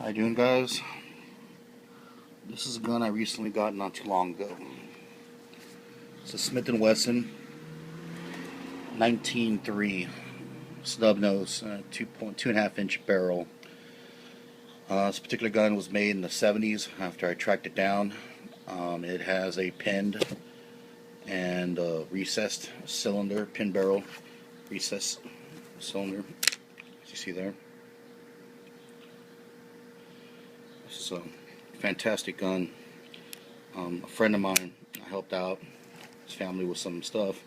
How you doing, guys? This is a gun I recently got not too long ago. It's a Smith & Wesson 19.3 snub nose, 2.5 inch barrel. This particular gun was made in the 70s after I tracked it down. It has a pinned and recessed cylinder, pin barrel, recessed cylinder, as you see there. This is a fantastic gun. A friend of mine, I helped out his family with some stuff,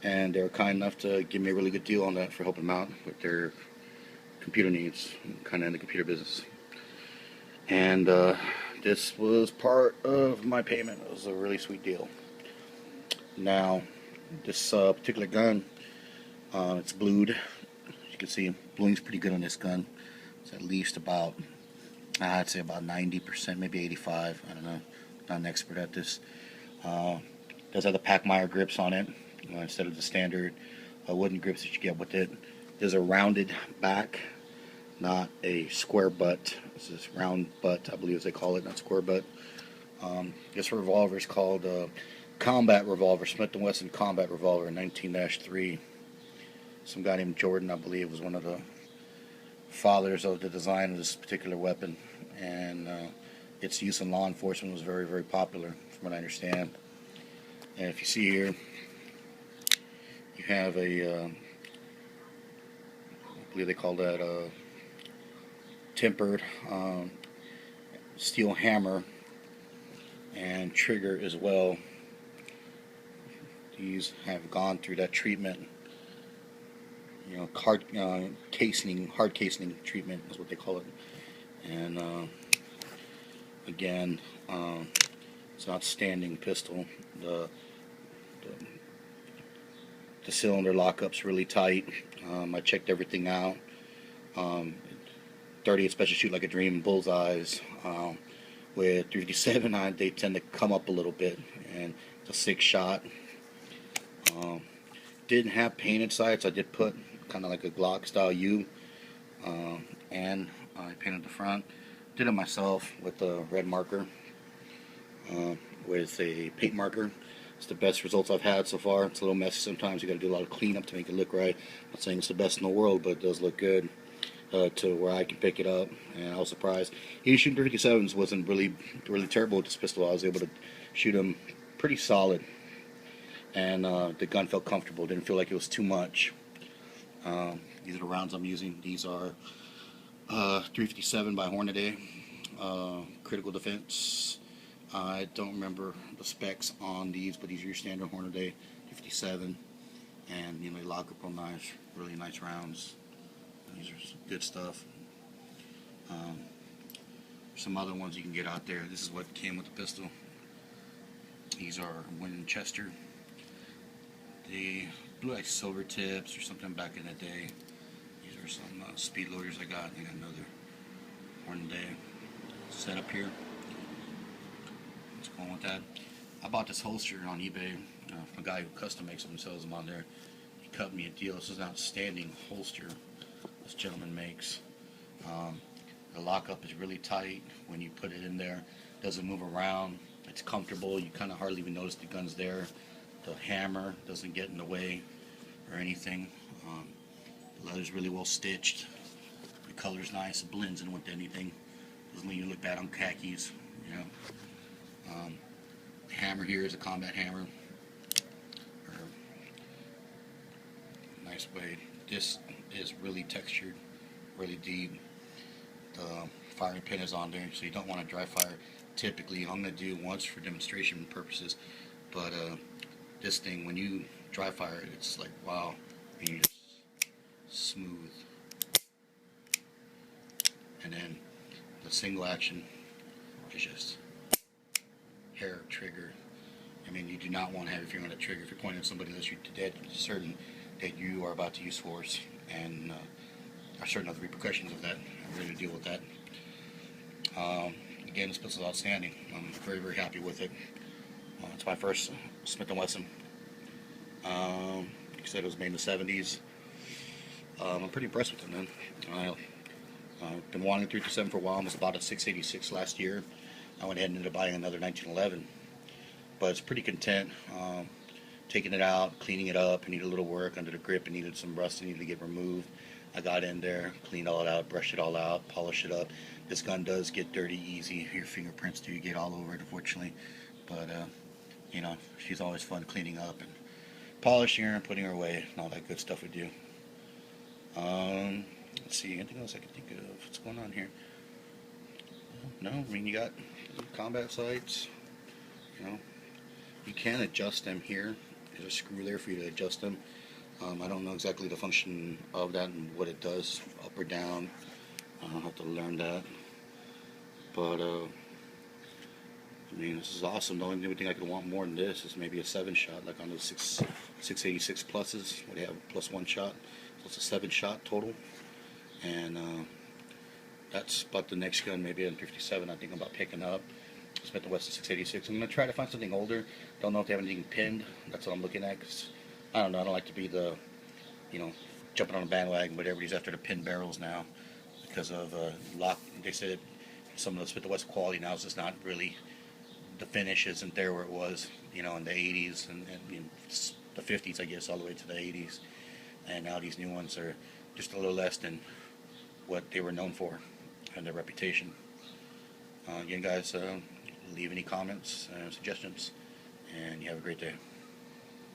and they were kind enough to give me a really good deal on that for helping them out with their computer needs. I'm kind of in the computer business, and this was part of my payment. It was a really sweet deal. Now, this particular gun, it's blued. As you can see, bluing's pretty good on this gun. It's at least about, I'd say about 90%, maybe 85. I don't know. Not an expert at this. Does have the Packmeyer grips on it instead of the standard wooden grips that you get with it. There's a rounded back, not a square butt. This is round butt, I believe as they call it, not square butt. This revolver is called Combat Revolver, Smith & Wesson Combat Revolver 19-3. Some guy named Jordan, I believe, was one of the fathers of the design of this particular weapon, and its use in law enforcement was very, very popular, from what I understand. And if you see here, you have a, I believe they call that tempered steel hammer and trigger as well. These have gone through that treatment. You know, hard casing treatment is what they call it. And again, it's an outstanding pistol. The cylinder lockup's really tight. I checked everything out. 38 special shoot like a dream, bullseyes. With 357, they tend to come up a little bit, and it's a 6-shot. Didn't have painted sights. I did put kind of like a Glock style U, and I painted the front. Did it myself with a red marker, with a paint marker. It's the best results I've had so far. It's a little messy sometimes. You got to do a lot of cleanup to make it look right. I'm not saying it's the best in the world, but it does look good to where I can pick it up. And I was surprised. Even shooting 357s wasn't really terrible with this pistol. I was able to shoot them pretty solid, and the gun felt comfortable. Didn't feel like it was too much. These are the rounds I'm using. These are 357 by Hornady, critical defense. I don't remember the specs on these, but these are your standard Hornady 357, and you know, they lock up real nice, really nice rounds. These are good stuff. Some other ones you can get out there. This is what came with the pistol. These are Winchester. They blew like silver tips or something back in the day. These are some speed loaders I got. I got another Hornady setup here. What's going with that? I bought this holster on eBay from a guy who custom makes them and sells them on there. He cut me a deal. This is an outstanding holster this gentleman makes. The lockup is really tight when you put it in there. It doesn't move around. It's comfortable. You kind of hardly even notice the gun's there. The hammer doesn't get in the way or anything. The leather's really well stitched. The color's nice. It blends in with anything. Doesn't make you look bad on khakis. You know. The hammer here is a combat hammer. Nice blade. This is really textured, really deep. The firing pin is on there, so you don't want to dry fire. Typically, I'm going to do once for demonstration purposes, but this thing, when you dry fire it, it's like wow, and you just smooth. And then the single action is just hair trigger. I mean, you do not want to have your finger on the trigger. If you're pointing at somebody else, you're dead certain that you are about to use force, and are certain of the repercussions of that. I'm ready to deal with that. Again, this pistol is outstanding. I'm very, very happy with it. It's my first Smith & Wesson. Like I said, it was made in the 70s. I'm pretty impressed with it, man. Been wanting 327 for a while. Almost bought a 686 last year. I went ahead and ended up buying another 1911. But it's pretty content. Taking it out, cleaning it up. It needed a little work under the grip. It needed some rust. It needed to get removed. I got in there, cleaned all it out, brushed it all out, polished it up. This gun does get dirty easy. Your fingerprints do get all over it, unfortunately. But, you know, she's always fun cleaning up and polishing her and putting her away and all that good stuff we do. Let's see, anything else I can think of? What's going on here? No, I mean, you got combat sights, you know. You can adjust them here. There's a screw there for you to adjust them. I don't know exactly the function of that and what it does, up or down. I'll have to learn that. But, I mean, this is awesome. The only thing I could want more than this is maybe a 7-shot, like on those 686 pluses, where they have plus 1 shot. So it's a 7-shot total. And that's about the next gun, maybe an 57 I think I'm about picking up. Spent the Wesson 686. I'm going to try to find something older. Don't know if they have anything pinned. That's what I'm looking at, because I don't know. I don't like to be the, you know, jumping on a bandwagon, but everybody's after the pin barrels now because of lock. They said some of the Smith & Wesson quality now is just not really, the finish isn't there where it was, you know, in the 80s and you know, the 50s, I guess, all the way to the 80s. And now these new ones are just a little less than what they were known for and their reputation. Again, guys, leave any comments, suggestions, and you have a great day.